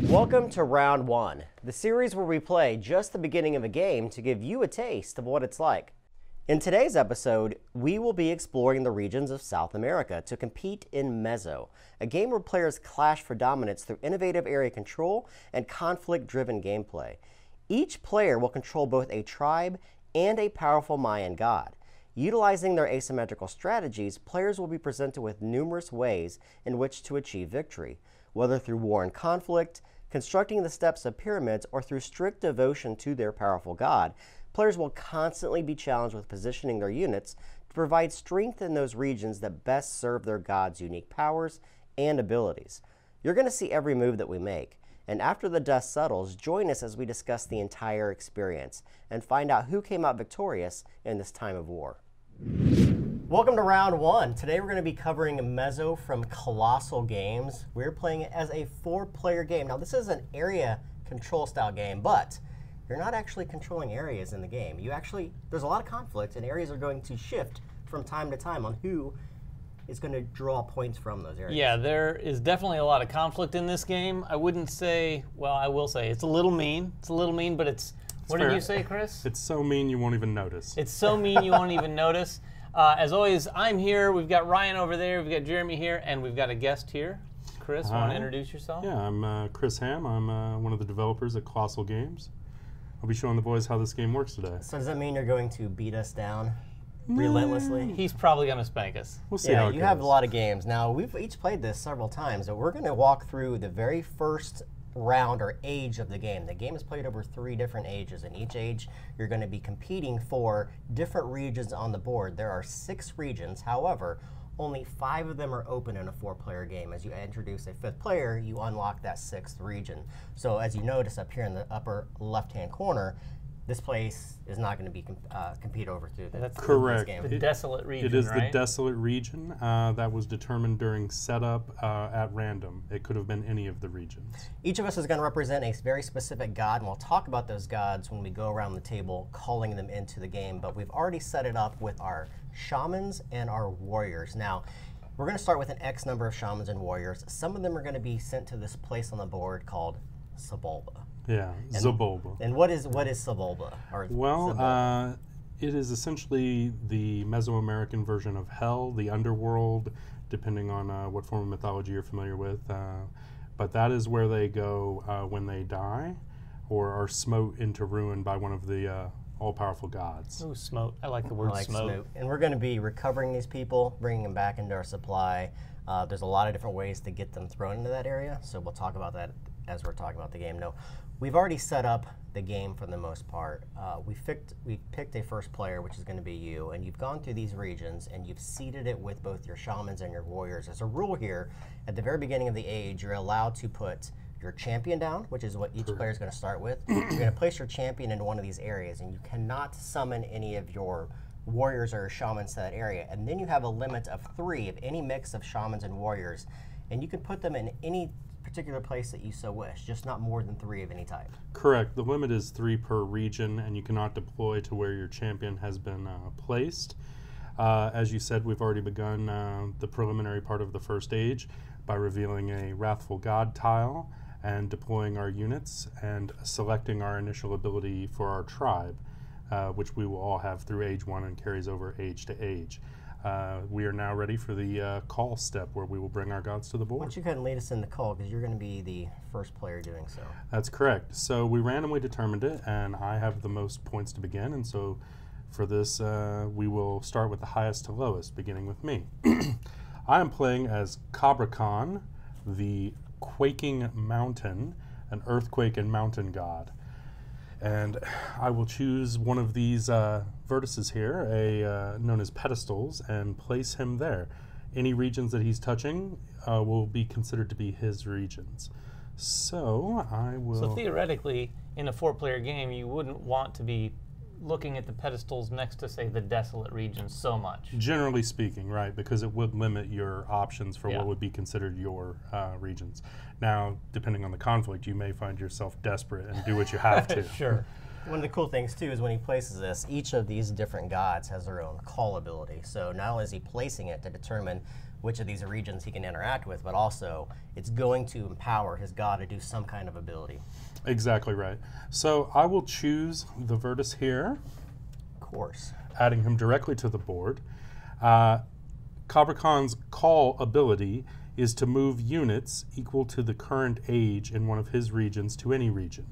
Welcome to Round 1, the series where we play just the beginning of a game to give you a taste of what it's like. In today's episode, we will be exploring the regions of South America to compete in Mezo, a game where players clash for dominance through innovative area control and conflict-driven gameplay. Each player will control both a tribe and a powerful Mayan god. Utilizing their asymmetrical strategies, players will be presented with numerous ways in which to achieve victory, whether through war and conflict, constructing the steps of pyramids, or through strict devotion to their powerful god. Players will constantly be challenged with positioning their units to provide strength in those regions that best serve their god's unique powers and abilities. You're going to see every move that we make, and after the dust settles, join us as we discuss the entire experience and find out who came out victorious in this time of war. Welcome to Round 1. Today we're going to be covering Mezo from Kolossal Games. We're playing it as a 4-player game. Now this is an area control style game, but you're not actually controlling areas in the game. There's a lot of conflict, and areas are going to shift from time to time on who is going to draw points from those areas. Yeah, there is definitely a lot of conflict in this game. I wouldn't say, well, I will say it's a little mean. It's a little mean, but it's what did you say, Chris? It's so mean you won't even notice. It's so mean you won't even notice. As always, I'm here. We've got Ryan over there. We've got Jeremy here, and we've got a guest here. Chris, want to introduce yourself? Yeah, I'm Chris Hamm. I'm one of the developers at Kolossal Games. I'll be showing the boys how this game works today. So does that mean you're going to beat us down relentlessly? He's probably going to spank us. We'll see how it you goes. have a lot of games. Now, we've each played this several times, but we're going to walk through the very first round or age of the game. The game is played over 3 different ages. In each age, you're going to be competing for different regions on the board. There are 6 regions. However, only 5 of them are open in a 4-player game. As you introduce a 5th player, you unlock that 6th region. So as you notice up here in the upper left-hand corner, this place is not going to be compete over through the correct. This game. The desolate region, It is right? the desolate region that was determined during setup at random. It could have been any of the regions. Each of us is going to represent a very specific god, and we'll talk about those gods when we go around the table calling them into the game. But we've already set it up with our shamans and our warriors. Now, we're going to start with an X number of shamans and warriors. Some of them are going to be sent to this place on the board called Sebulba. Yeah, Sebulba. And what is Sebulba? Well, it is essentially the Mesoamerican version of hell, the underworld, depending on what form of mythology you're familiar with. But that is where they go when they die or are smote into ruin by one of the all-powerful gods. Ooh, smote. I like the word smote. And we're going to be recovering these people, bringing them back into our supply. There's a lot of different ways to get them thrown into that area, so we'll talk about that as we're talking about the game. No, we've already set up the game for the most part. We picked a first player, which is going to be you, and you've gone through these regions, and you've seeded it with both your shamans and your warriors. There's a rule here. At the very beginning of the age, you're allowed to put your champion down, which is what each player is going to start with. You're going to place your champion into one of these areas, and you cannot summon any of your warriors or shamans to that area. And then you have a limit of 3 of any mix of shamans and warriors, and you can put them in any particular place that you so wish, just not more than 3 of any type. Correct. The limit is 3 per region, and you cannot deploy to where your champion has been placed. As you said, we've already begun the preliminary part of the first age by revealing a Wrathful God tile and deploying our units and selecting our initial ability for our tribe, which we will all have through age 1 and carries over age to age. We are now ready for the call step where we will bring our gods to the board. Why don't you go ahead and lead us in the call, because you're going to be the first player doing so. That's correct. So we randomly determined it, and I have the most points to begin, and so for this we will start with the highest to lowest, beginning with me. I am playing as Khan, the Quaking Mountain, an earthquake and mountain god. And I will choose one of these vertices here, known as pedestals, and place him there. Any regions that he's touching will be considered to be his regions. So I will... So theoretically, in a 4-player game, you wouldn't want to be looking at the pedestals next to, say, the desolate regions so much. Generally speaking, right, because it would limit your options for what would be considered your regions. Now, depending on the conflict, you may find yourself desperate and do what you have to. Sure. One of the cool things, too, is when he places this, each of these different gods has their own call ability. So not only is he placing it to determine which of these regions he can interact with, but also it's going to empower his god to do some kind of ability. Exactly right. So I will choose the Virtus here, Of course. adding him directly to the board. Cabracon's call ability is to move units equal to the current age in one of his regions to any region.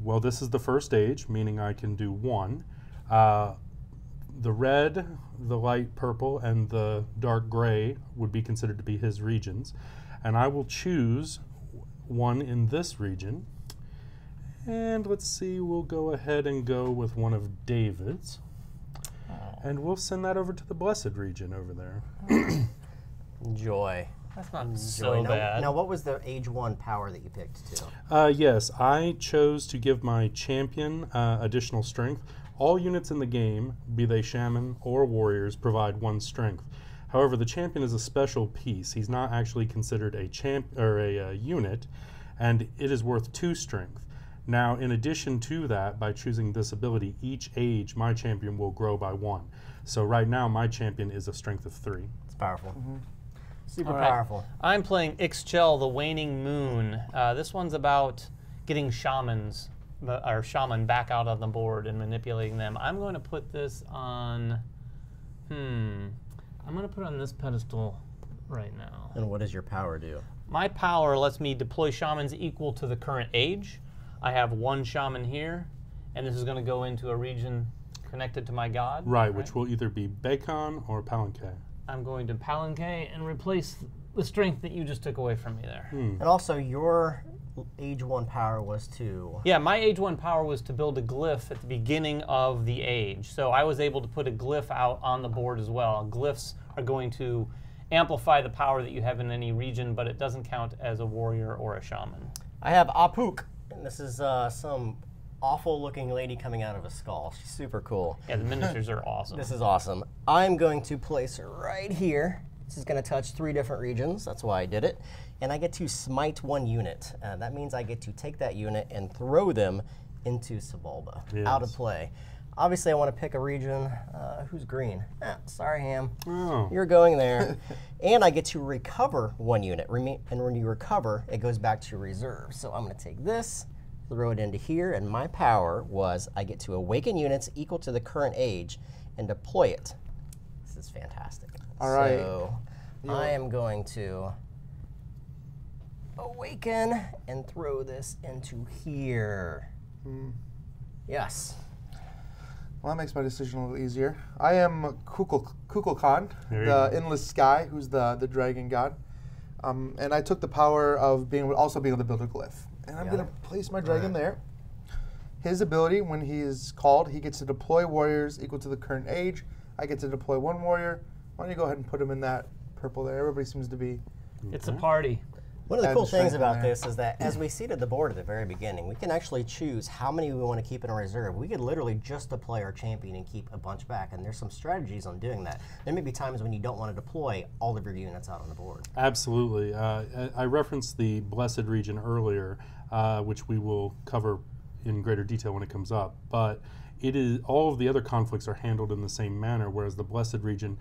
Well, this is the first age, meaning I can do 1. The red, the light purple, and the dark gray would be considered to be his regions. And I will choose 1 in this region. And let's see, we'll go ahead and go with one of David's. And we'll send that over to the Blessed region over there. Enjoy. That's not Enjoy. so bad. Now, what was the age 1 power that you picked too? Yes, I chose to give my champion additional strength. All units in the game, be they shaman or warriors, provide 1 strength. However, the champion is a special piece. He's not actually considered a unit, and it is worth 2 strength. Now, in addition to that, by choosing this ability, each age my champion will grow by 1. So right now, my champion is a strength of 3. It's powerful. Super All right. powerful. I'm playing Ixchel, the Waning Moon. This one's about getting shaman back out on the board and manipulating them. I'm going to put this on, I'm going to put it on this pedestal right now. And what does your power do? My power lets me deploy shamans equal to the current age. I have 1 shaman here, and this is going to go into a region connected to my god. Right, which will either be Bacon or Palanque. I'm going to Palanque and replace the strength that you just took away from me there. And also, your age 1 power was to... Yeah, my age 1 power was to build a glyph at the beginning of the age. So I was able to put a glyph out on the board as well. Glyphs are going to amplify the power that you have in any region, but it doesn't count as a warrior or a shaman. I have Apuk, and this is some awful-looking lady coming out of a skull. She's super cool. Yeah, the miniatures are awesome. This is awesome. I'm going to place her right here. This is going to touch 3 different regions. That's why I did it. And I get to smite 1 unit. That means I get to take that unit and throw them into Sebulba, out of play. Obviously, I want to pick a region. Who's green? Sorry, Hamm. Oh. You're going there. And I get to recover 1 unit. And when you recover, it goes back to reserve. So I'm going to take this, throw it into here, and my power was I get to awaken units equal to the current age and deploy it. This is fantastic. All right. So I am going to awaken and throw this into here. Yes. Well, that makes my decision a little easier. I am Kukulkan, There you the go. endless sky, who's the dragon god. And I took the power of also being able to build a glyph. And I'm Got going to it. place my dragon there. His ability, when he is called, he gets to deploy warriors equal to the current age. I get to deploy 1 warrior. Why don't you go ahead and put him in that purple there? Everybody seems to be... It's a party. One of the Add cool the things strength in about there. this is that as we seeded the board at the very beginning, we can actually choose how many we want to keep in reserve. We could literally just deploy our champion and keep a bunch back, and there's some strategies on doing that. There may be times when you don't want to deploy all of your units out on the board. Absolutely. I referenced the Blessed region earlier, which we will cover in greater detail when it comes up. But it is all of the other conflicts are handled in the same manner, whereas the Blessed region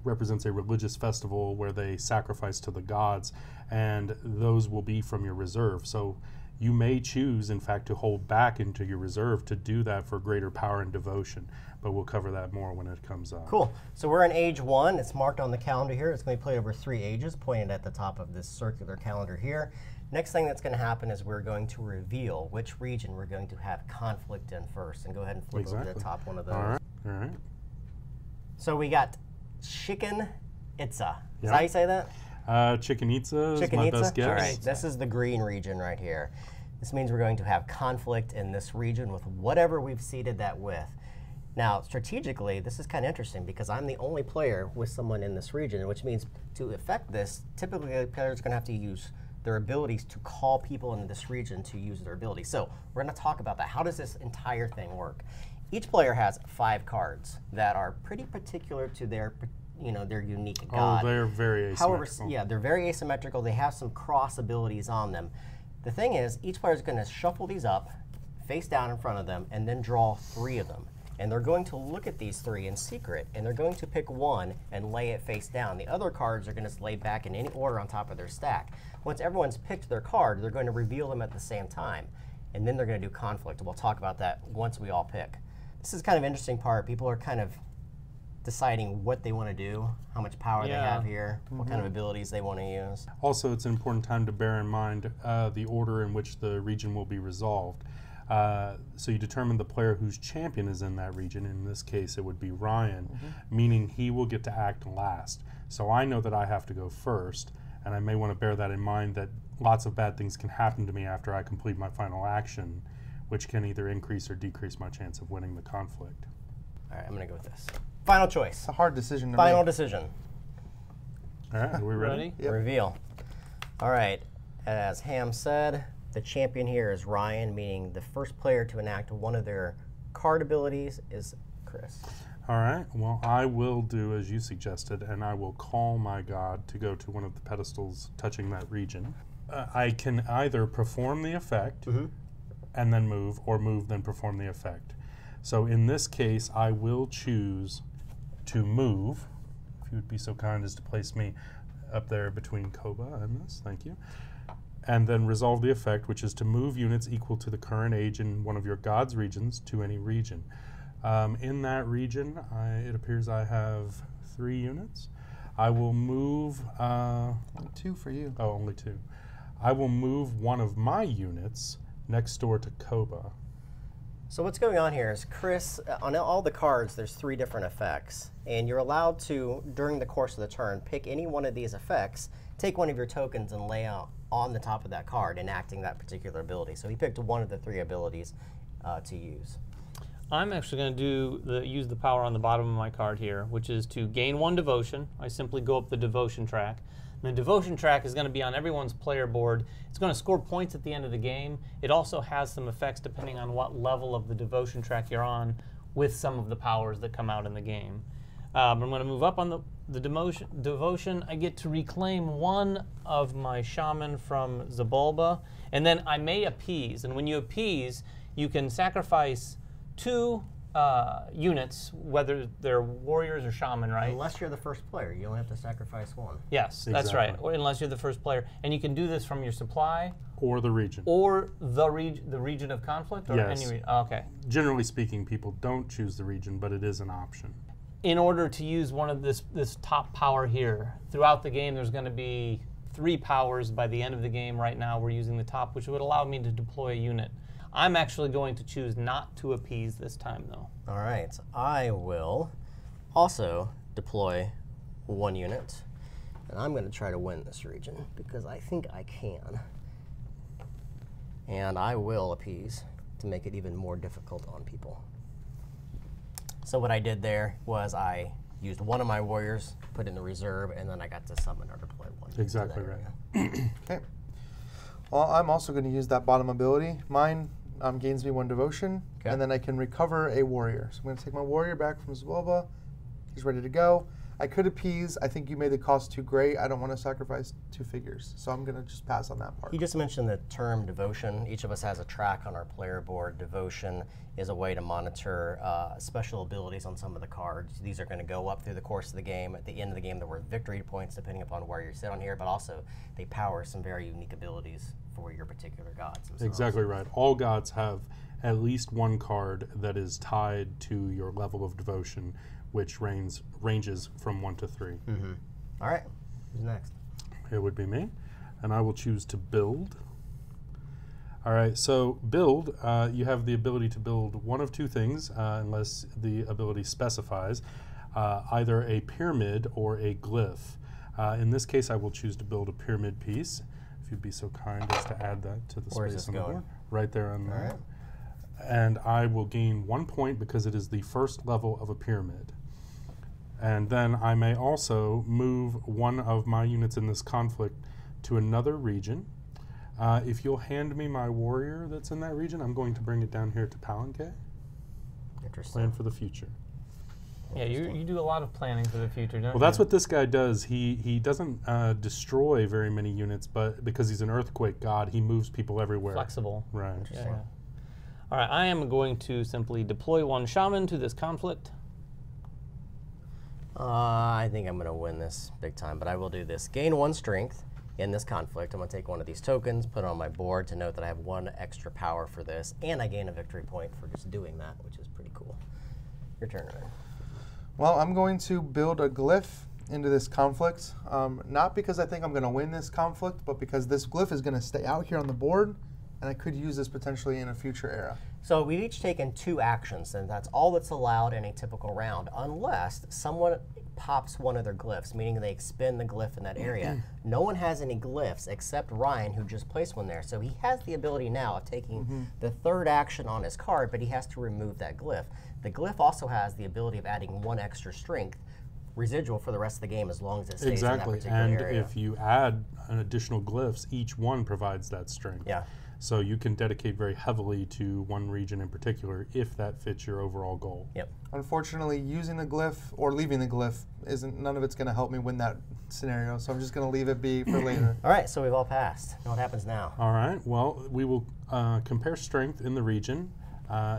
represents a religious festival where they sacrifice to the gods, and those will be from your reserve. So you may choose, in fact, to hold back into your reserve to do that for greater power and devotion. But we'll cover that more when it comes up. Cool. So we're in age 1. It's marked on the calendar here. It's going to be played over 3 ages, pointed at the top of this circular calendar here. Next thing that's going to happen is we're going to reveal which region we're going to have conflict in first. And go ahead and flip over to the Exactly. top one of those. All right. All right. So we got Chicken Itza. Is Yeah. that how you say that? Chichen Itza is Chichen my Itza? best guess. All right, this is the green region right here. This means we're going to have conflict in this region with whatever we've seeded that with. Now, strategically, this is kind of interesting because I'm the only player with someone in this region, which means to affect this, typically the player's going to have to use their abilities to call people into this region to use their ability. So we're going to talk about that. How does this entire thing work? Each player has 5 cards that are pretty particular to their unique god. Oh, they're very However, asymmetrical. yeah, they're very asymmetrical. They have some cross abilities on them. The thing is, each player is going to shuffle these up, face down in front of them, and then draw 3 of them. and they're going to look at these 3 in secret, and they're going to pick one and lay it face down. The other cards are going to lay back in any order on top of their stack. Once everyone's picked their card, they're going to reveal them at the same time, and then they're going to do conflict. We'll talk about that once we all pick. This is kind of an interesting part. People are kind of deciding what they want to do, how much power they have here, what kind of abilities they want to use. Also, it's an important time to bear in mind the order in which the region will be resolved. So you determine the player whose champion is in that region. In this case, it would be Ryan, meaning he will get to act last. So I know that I have to go first, and I may want to bear that in mind that lots of bad things can happen to me after I complete my final action, which can either increase or decrease my chance of winning the conflict. All right, I'm going to go with this. Final choice. It's a hard decision to Final make. decision. All right, are we ready? Yep. Reveal. All right, as Hamm said, the champion here is Ryan, meaning the first player to enact one of their card abilities is Chris. All right, well, I will do as you suggested, and I will call my god to go to one of the pedestals touching that region. I can either perform the effect and then move, or move, then perform the effect. So in this case, I will choose to move, if you would be so kind as to place me up there between Koba and this, thank you. And then resolve the effect, which is to move units equal to the current age in one of your god's regions to any region. In that region, it appears I have 3 units. I will move... 2 for you. Oh, only 2. I will move one of my units next door to Koba. So what's going on here is Chris, on all the cards, there's 3 different effects. And you're allowed to, during the course of the turn, pick any one of these effects, take one of your tokens and lay out on the top of that card, enacting that particular ability. So he picked one of the 3 abilities to use. I'm actually going to use the power on the bottom of my card here, which is to gain 1 devotion. I simply go up the devotion track. And the devotion track is going to be on everyone's player board. It's going to score points at the end of the game. It also has some effects depending on what level of the devotion track you're on with some of the powers that come out in the game. I'm going to move up on the devotion. I get to reclaim 1 of my shaman from Zabulba, and then I may appease. And when you appease, you can sacrifice 2 units, whether they're warriors or shaman, right? Unless you're the first player, you only have to sacrifice 1. Yes, that's right. Or unless you're the first player, and you can do this from your supply Or the region. or the region of conflict, or Yes. any region. Okay. Generally speaking, people don't choose the region, but it is an option. In order to use one of this top power here throughout the game, there's going to be 3 powers by the end of the game. Right now, we're using the top, which would allow me to deploy a unit. I'm actually going to choose not to appease this time, though. All right, so I will also deploy 1 unit, and I'm going to try to win this region because I think I can. And I will appease to make it even more difficult on people. So what I did there was I used 1 of my warriors, put in the reserve, and then I got to summon or deploy 1. Exactly right. Okay. Well, I'm also going to use that bottom ability. Mine gains me 1 devotion, and then I can recover a warrior. So I'm going to take my warrior back from Zabulba. He's ready to go. I could appease. I think you made the cost too great. I don't want to sacrifice 2 figures, so I'm going to just pass on that part. You just mentioned the term devotion. Each of us has a track on our player board. Devotion is a way to monitor special abilities on some of the cards. These are going to go up through the course of the game. At the end of the game, there were victory points depending upon where you sit on here, but also they power some very unique abilities for your particular gods themselves. Exactly right. All gods have at least 1 card that is tied to your level of devotion, which ranges from 1 to 3. All right, who's next? It would be me, and I will choose to build. All right, so build, you have the ability to build 1 of 2 things, unless the ability specifies, either a pyramid or a glyph. In this case, I will choose to build a pyramid piece. If you'd be so kind as to add that to the Where's space this on the going? board. Right there on All there. right. And I will gain 1 point because it is the first level of a pyramid. And then I may also move 1 of my units in this conflict to another region. If you'll hand me my warrior that's in that region, I'm going to bring it down here to Palanque. Interesting. Plan for the future. Yeah, you do a lot of planning for the future, don't you? Well, that's what this guy does. He doesn't destroy very many units, but because he's an earthquake god, he moves people everywhere. Flexible. Right. Yeah. All right, I am going to simply deploy one shaman to this conflict. I think I'm going to win this big time, but I will do this. Gain 1 strength in this conflict. I'm going to take one of these tokens, put it on my board to note that I have 1 extra power for this, and I gain a victory point for just doing that, which is pretty cool. Your turn, Ryan. Well, I'm going to build a glyph into this conflict, not because I think I'm going to win this conflict, but because this glyph is going to stay out here on the board, and I could use this potentially in a future era. So we've each taken 2 actions, and that's all that's allowed in a typical round, unless someone pops one of their glyphs, meaning they expend the glyph in that area. No one has any glyphs except Ryan, who just placed one there. So he has the ability now of taking the 3rd action on his card, but he has to remove that glyph. The glyph also has the ability of adding 1 extra strength residual for the rest of the game as long as it stays in that particular area. If you add an additional glyphs, each one provides that strength. Yeah. So you can dedicate very heavily to one region in particular if that fits your overall goal. Yep. Unfortunately, using the glyph or leaving the glyph none of it's going to help me win that scenario, so I'm just going to leave it be for later. All right, so we've all passed. Now what happens now? All right, well, we will compare strength in the region.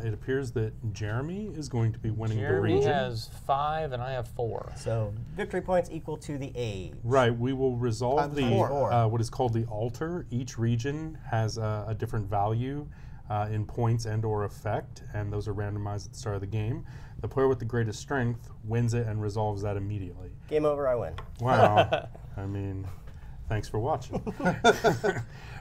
It appears that Jeremy is going to be winning the region. Jeremy has 5 and I have 4. So victory points equal to the age. Right, we will resolve the four. what is called the altar. Each region has a different value in points and or effect, and those are randomized at the start of the game. The player with the greatest strength wins it and resolves that immediately. Game over, I win. Wow, I mean, thanks for watching.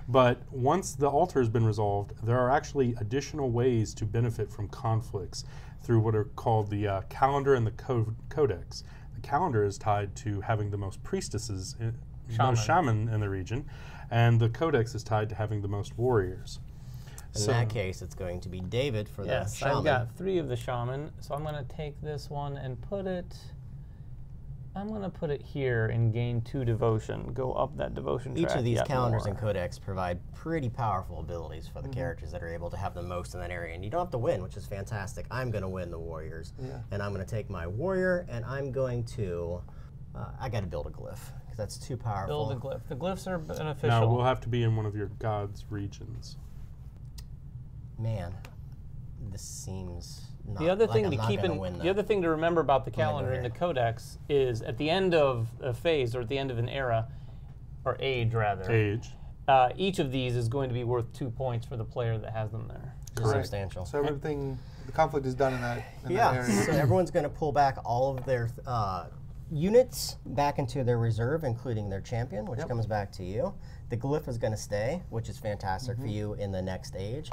But once the altar has been resolved, there are actually additional ways to benefit from conflicts through what are called the calendar and the codex. The calendar is tied to having the most priestesses, most shaman in the region, and the codex is tied to having the most warriors. In that case, it's going to be David for the shaman. I've got 3 of the shaman, so I'm going to take this one and put it... I'm going to put it here and gain 2 devotion. Go up that devotion track. Each of these yet calendars more. and codex provide pretty powerful abilities for the characters that are able to have the most in that area. And you don't have to win, which is fantastic. I'm going to win the warriors. And I'm going to take my warrior, and I'm going to... I got to build a glyph, because that's too powerful. Build a glyph. The glyphs are beneficial. Now, we'll have to be in one of your god's regions. Man, this seems... The other thing to keep in, the other thing to remember about the calendar and the codex is at the end of a phase or at the end of an era, or age rather. Each of these is going to be worth 2 points for the player that has them there. Substantial. So everything, the conflict is done in that area. So everyone's going to pull back all of their units back into their reserve, including their champion, which comes back to you. The glyph is going to stay, which is fantastic for you in the next age.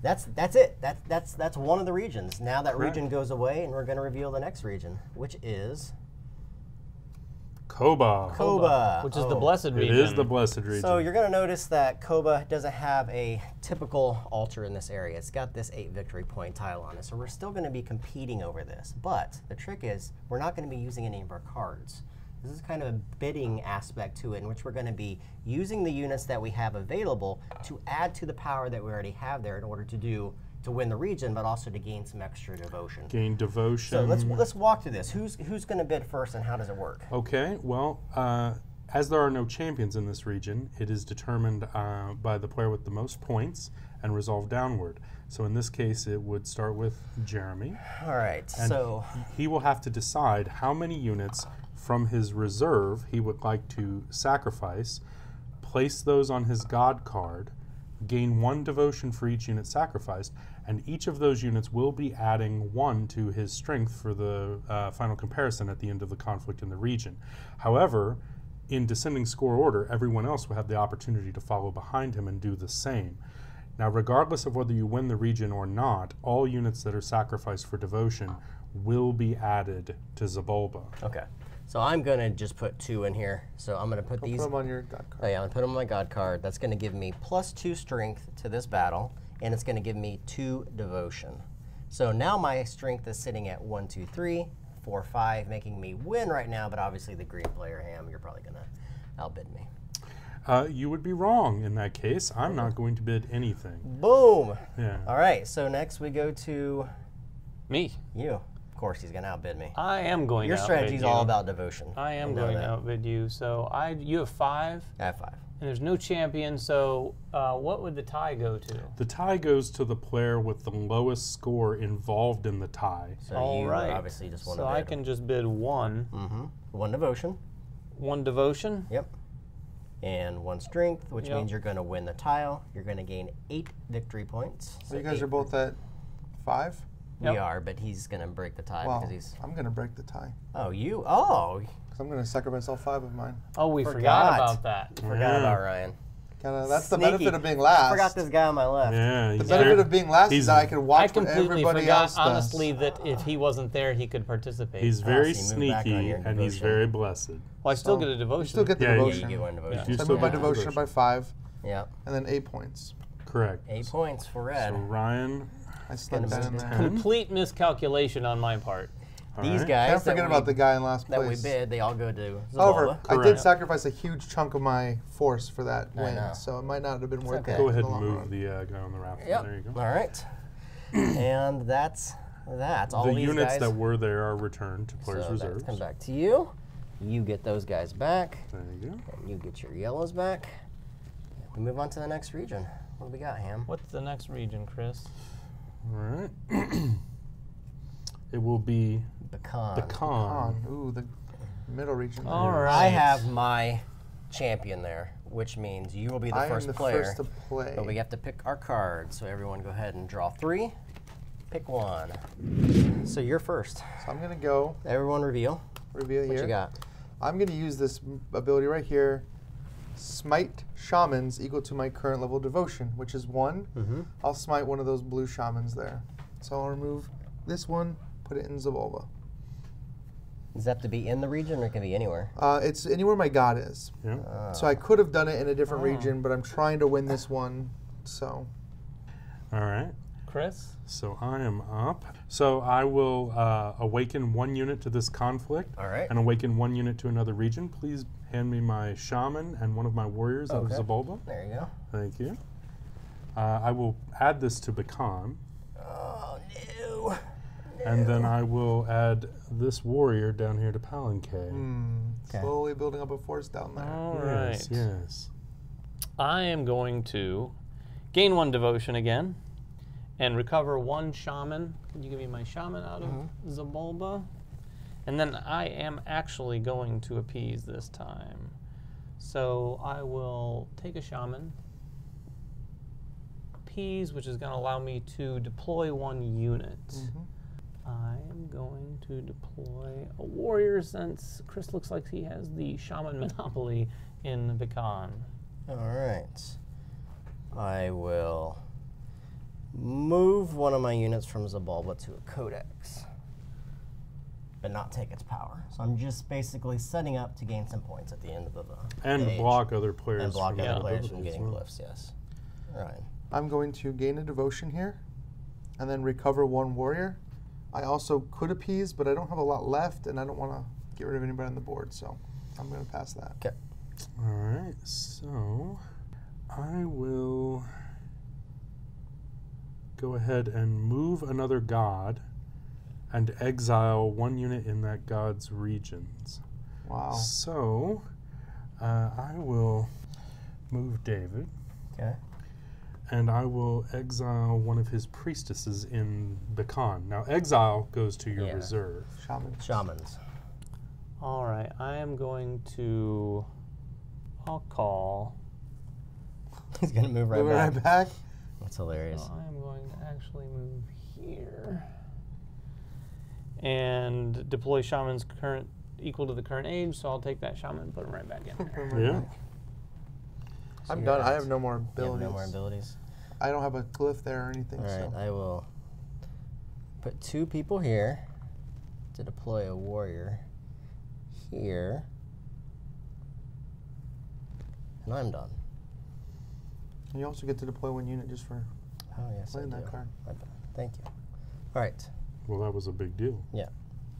That's it. That's one of the regions. Now that region goes away, and we're going to reveal the next region, which is Koba. Which is the blessed region. It is the blessed region. So you're going to notice that Koba doesn't have a typical altar in this area. It's got this 8 victory point tile on it. So we're still going to be competing over this. But the trick is we're not going to be using any of our cards. This is kind of a bidding aspect to it, in which we're going to be using the units that we have available to add to the power that we already have there in order to win the region, but also to gain some extra devotion. Gain devotion. So let's walk through this. Who's going to bid first, and how does it work? Okay. Well, as there are no champions in this region, it is determined by the player with the most points and resolved downward. So in this case, it would start with Jeremy. All right. And so he will have to decide how many units from his reserve he would like to sacrifice, place those on his god card, gain 1 devotion for each unit sacrificed, and each of those units will be adding 1 to his strength for the final comparison at the end of the conflict in the region. However, in descending score order, everyone else will have the opportunity to follow behind him and do the same. Now, regardless of whether you win the region or not, all units that are sacrificed for devotion will be added to Zabulba. Okay. So I'm going to just put 2 in here. So I'm going to put these. Put them on your god card. Oh yeah, I'm going to put them on my god card. That's going to give me +2 strength to this battle, and it's going to give me 2 devotion. So now my strength is sitting at 1, 2, 3, 4, 5, making me win right now. But obviously, the green player, Hamm, you're probably going to outbid me. You would be wrong in that case. I'm not going to bid anything. Boom. Yeah. All right. So next we go to me. you, of course he's going to outbid me. I am going Your to outbid strategy's you. all about devotion. I am You know going that. to outbid you. So you have 5. I have 5. And there's no champion, so what would the tie go to? The tie goes to the player with the lowest score involved in the tie. So All you right. obviously just want So to I bid. can just bid 1. 1 devotion. 1 devotion. Yep. And 1 strength, which Yep. means you're going to win the tile. You're going to gain 8 victory points. So you guys are both at 5? We Yep. are, but he's going to break the tie Well, because he's... I'm going to break the tie. Oh, you... Oh, Because I'm going to sacrifice all 5 of mine. Oh, we Forgot. forgot about that. forgot about Ryan. That's the Sneaky. benefit of being last. Forgot this guy on my left. Yeah, The he's benefit very, of being last he's- is that I can I watch what completely everybody forgot, else does. honestly, that if he wasn't there, he could participate. he's very so you move back on sneaky your and he's devotion. very blessed. Well, I still So, get a devotion. You still get the Yeah, Yeah, devotion. you get 1 devotion. You So I still move my get the devotion devotion. by 5, Yep. and then 8 points. Correct. 8 points for red. So Ryan, I snuck that in move there. 10. Complete miscalculation on my part. These Alright. guys Can't forget about the guy in last that we place. bid, they all go to However, Zavala. I did Correct. sacrifice a huge chunk of my force for that I win, know. so it might not have been worth okay. it. Go in ahead the and long move run. the guy on the raffle. Yep. There you go. All right. And that's all The these units guys. that were there are returned to players' so reserves. that comes back to you. You get those guys back. There you go. And you get your yellows back. We move on to the next region. What do we got, Ham? What's the next region, Chris? All right. It will be Pecan. Pecan. Ooh, the middle region. All there. right. I have my champion there, which means you will be the I first am the player. first to play. But we have to pick our cards. So everyone go ahead and draw 3. Pick 1. So you're first. So I'm going to go Everyone reveal. reveal What here. you got? I'm going to use this ability right here. Smite shamans equal to my current level of devotion, which is 1. Mm-hmm. I'll smite one of those blue shamans there. So I'll remove this one, put it in Zavolva. Does that have to be in the region or it can be anywhere? It's anywhere my god is. Yeah. So I could have done it in a different region, but I'm trying to win this one. So All right. Chris? So I am up. So I will awaken 1 unit to this conflict All right. and awaken 1 unit to another region. Please hand me my shaman and one of my warriors out Okay. of Zabulba. There you go. Thank you. I will add this to Pecan, Oh, no. and then I will add this warrior down here to Palanque. Okay. slowly building up a force down there. All Yes, right. yes. I am going to gain 1 devotion again and recover 1 shaman. Can you give me my shaman out of Zabulba? And then I am actually going to appease this time. So I will take a shaman, appease, which is going to allow me to deploy 1 unit. I am going to deploy a warrior since Chris looks like he has the shaman monopoly in Pecan. All right. I will move one of my units from Zabalba to a Codex, but not take its power. So I'm just basically setting up to gain some points at the end of the And age. block other players And block from other that players from ability as getting well. glyphs, yes. Right. I'm going to gain a devotion here, and then recover 1 warrior. I also could appease, but I don't have a lot left, and I don't want to get rid of anybody on the board, so I'm going to pass that. Okay. All right, so I will go ahead and move another god and exile 1 unit in that god's regions. Wow. So I will move David, Okay. and I will exile one of his priestesses in Bekan. Now, exile goes to your Yeah. reserve. Shaman. Shamans. All right, I am going to, I'll call, He's going to move right Move it back. right back. That's hilarious. so I am going to actually move here and deploy shaman's current equal to the current age, so I'll take that shaman and put him right back in there. Yeah. So I'm you're done. I at- have no more You have abilities. no more abilities. I don't have a glyph there or anything. All right, so. I will put 2 people here to deploy a warrior here. And I'm done. And you also get to deploy 1 unit just for Oh, yes, I playing do. that card. Thank you. All right, Well, that was a big deal.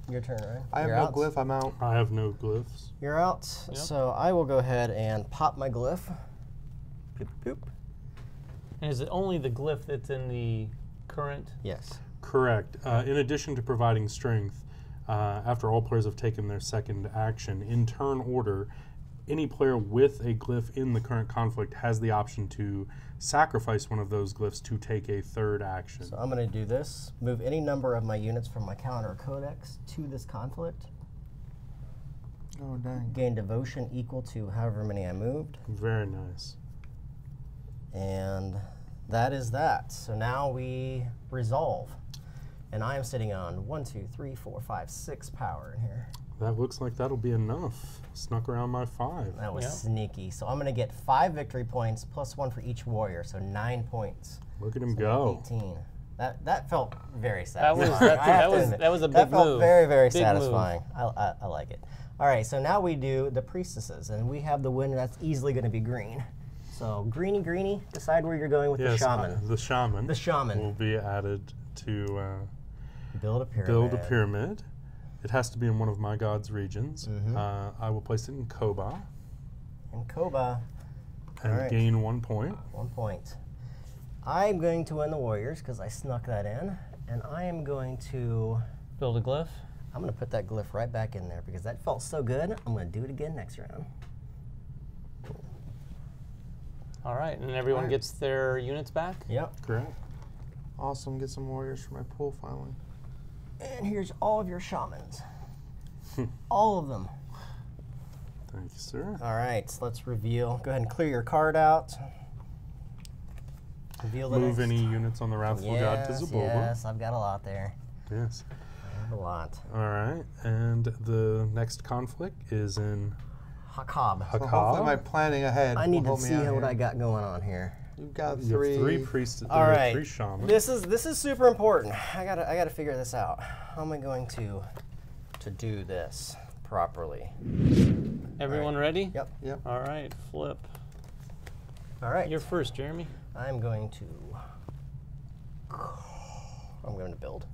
your turn, right? I have You're no out. glyph. I'm out. I have no glyphs. You're out. Yep. So I will go ahead and pop my glyph. Poop, poop. And is it only the glyph that's in the current? Yes. Correct. In addition to providing strength, after all players have taken their second action, in turn order, any player with a glyph in the current conflict has the option to sacrifice one of those glyphs to take a third action. So I'm going to do this. Move any number of my units from my calendar or codex to this conflict. Oh, dang. Gain devotion equal to however many I moved. Very nice. And that is that. So now we resolve. And I am sitting on 1, 2, 3, 4, 5, 6 power in here. That looks like that'll be enough. Snuck around my 5. That was Yeah. sneaky. So I'm going to get 5 victory points plus 1 for each warrior, so 9 points. Look at him So go. 18. That felt very That satisfying. was I have to admit. that was a big That felt move. very, very Big satisfying. I like it. All right, so now we do the priestesses, and we have the winner that's easily going to be green. So greeny, decide where you're going with Yes, the shaman. the shaman. The shaman. will be added to Build a pyramid. build a pyramid. It has to be in one of my god's regions. Mm-hmm. I will place it in Koba And Koba, and Alright. gain 1 point. 1 point. I'm going to win the warriors because I snuck that in, and I am going to Build a glyph. I'm going to put that glyph right back in there because that felt so good. I'm going to do it again next round. All right, and everyone Alright. gets their units back. Yep. Correct. Awesome. Get some warriors for my pool finally. And here's all of your shamans. All of them. Thank you, sir. All right, so let's reveal. Go ahead and clear your card out. Reveal the Move next. any units on the Wrathful God to Yes, Zabulba. yes, I've got a lot there. Yes. I have a lot. All right. And the next conflict is in Hakab. So hopefully my planning ahead. I need will to help me see out what here. I got going on here. You've got you have 3 priests, All right. 3 shamans. This is super important. I gotta figure this out. How am I going to do this properly? Everyone ready? Yep. Yep. All right, flip. All right. You're first, Jeremy. I'm going to build.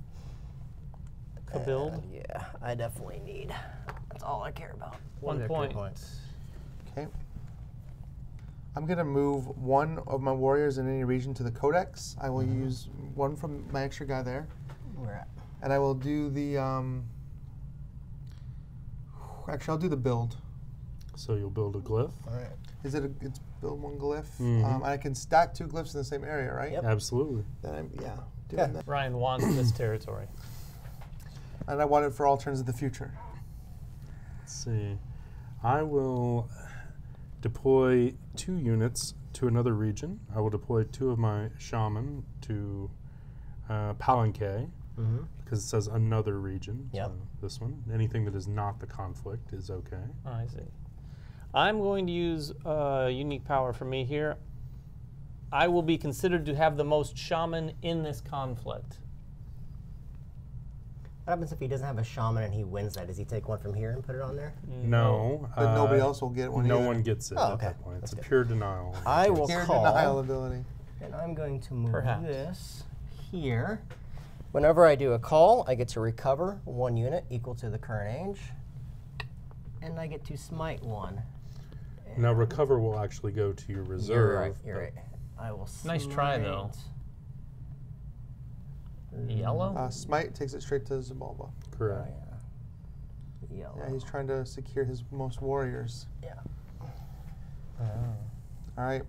A build. And yeah, I definitely need. That's all I care about. 1 victory point. points. Okay. I'm going to move 1 of my warriors in any region to the codex. I will use 1 from my extra guy there. Where at? And I will do the, actually I'll do the build. So you'll build a glyph. All right. Is it it's build 1 glyph? Mhm. I can stack 2 glyphs in the same area, right? Yep. Absolutely. Then I'm, doing Okay. that. Ryan wants this territory. And I want it for all turns of the future. Let's see. I will deploy 2 units to another region. I will deploy 2 of my shaman to Palenque Mm-hmm. because it says another region. Yep. So this one. Anything that is not the conflict is okay. Oh, I see. I'm going to use unique power for me here. I will be considered to have the most shaman in this conflict. What happens if he doesn't have a shaman and he wins that? Does he take 1 from here and put it on there? No. But nobody else will get one No either. one gets it Oh, at okay. that point. It's That's a good. pure denial. I will Pure call, denial ability. and I'm going to move Perhaps. this here. Whenever I do a call, I get to recover 1 unit equal to the current age, and I get to smite 1. Now recover will actually go to your reserve. You're right. You're but right. I will. Nice try, though. Yellow? Smite takes it straight to Zabulba. Oh, Correct. yeah. Yellow. Yeah, he's trying to secure his most warriors. Yeah. All right.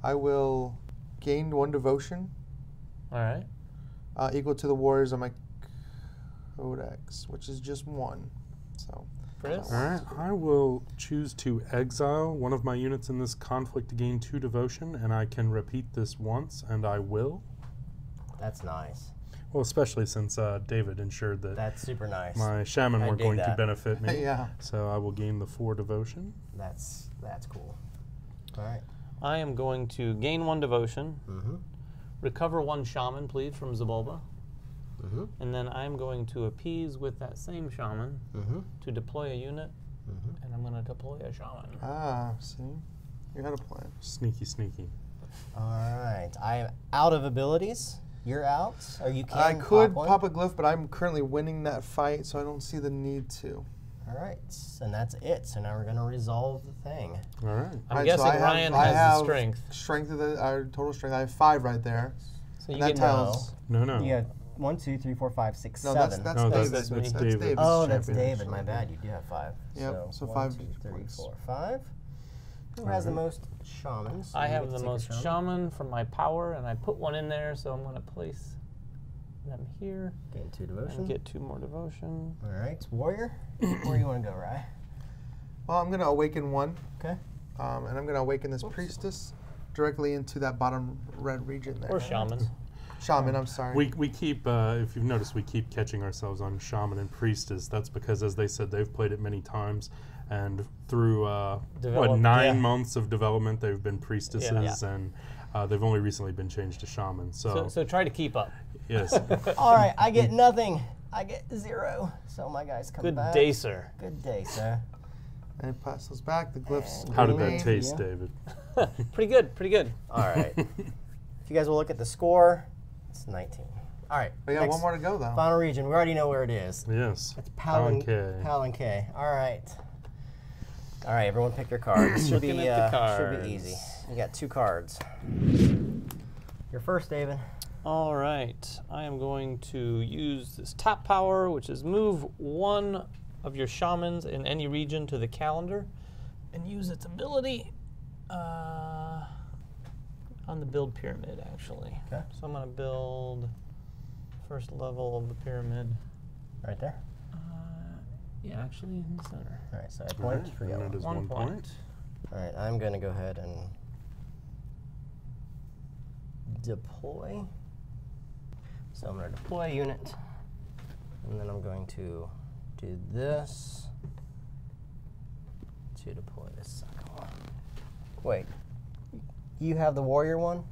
I will gain 1 devotion All right. equal to the warriors on my codex, which is just 1. So Chris? All right. I will choose to exile one of my units in this conflict to gain 2 devotion, and I can repeat this once, and I will. That's nice. Well, especially since David ensured that That's super nice. my shaman I were dig going to that. benefit me. yeah. So I will gain the 4 devotion. That's cool. All right. I am going to gain 1 devotion, Mm-hmm. recover 1 shaman, please, from Zabulba, Mm-hmm. and then I'm going to appease with that same shaman Mm-hmm. to deploy a unit, Mm-hmm. and I'm going to deploy a shaman. See? You had a plan. Sneaky, sneaky. All right. I am out of abilities. You're out, or you can. I could one? pop a glyph, but I'm currently winning that fight, so I don't see the need to. All right, and that's it. So now we're gonna resolve the thing. All right. I'm Alright, guessing so I have- Ryan I has have the strength. Strength of the total strength. I have 5 right there. So you that get tile's. No. You got 1, 2, 3, 4, 5, 6, No, 7. that's No, David. that's me. David. David's Oh, that's champion, David. My actually. bad. You do have 5. Yep, so 1, 5 2, 3, points. 4, 5. Who has the most shamans? I You have get to the take a most shaman from my power, and I put one in there, so I'm going to place them here Gain 2 devotion. and get 2 more devotion. All right, warrior. Where do you want to go, Rye? Well, I'm going to awaken 1, Okay. and I'm going to awaken this priestess directly into that bottom red region there. Or shaman. Shaman, I'm sorry. We keep, if you've noticed, we keep catching ourselves on shaman and priestess. That's because, as they said, they've played it many times, and through Develop- 9 yeah. months of development, they've been priestesses, and they've only recently been changed to shaman. So try to keep up. Yes. All right, I get nothing. I get 0. So my guys come Good back. day, sir. Good day, sir. And pass those back. The glyphs. How did remain. that taste, Yeah. David? Pretty good, pretty good. All right. If you guys will look at the score, it's 19. All right. But yeah, next one more to go though. Final region. We already know where it is. Yes. It's Palanque. Palanque. All right. All right, everyone pick your cards. Should Looking be at the should be easy. You got 2 cards. You're first, David. All right, I am going to use this top power, which is move 1 of your shamans in any region to the calendar, and use its ability on the build pyramid, actually. Okay. So I'm going to build first level of the pyramid. Right there. Yeah, actually in the center. All right, so I point for And yellow. that is 1 1 point. All right, I'm going to go ahead and deploy. So I'm going to deploy a unit, and then I'm going to do this to deploy this second one. Wait, you have the warrior one?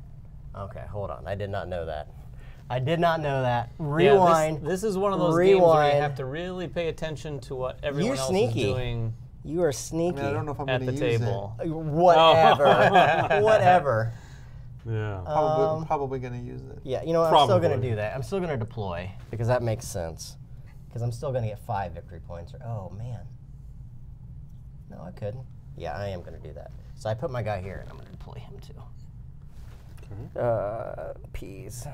Okay, hold on. I did not know that. I did not know that. Rewind. Yeah, this is one of those games where you Rewind. have to really pay attention to what everyone You're else sneaky. is doing You are I sneaky. mean, I don't know if I'm at going the to use table. Whatever. Whatever. Yeah. it. Probably going to use it. Yeah, you know what? I'm still going to Probably. do that. I'm still going to deploy because that makes sense. Because I'm still going to get 5 victory points. Oh, man. No, I couldn't. Yeah, I am going to do that. So I put my guy here, and I'm going to deploy him too. Peas.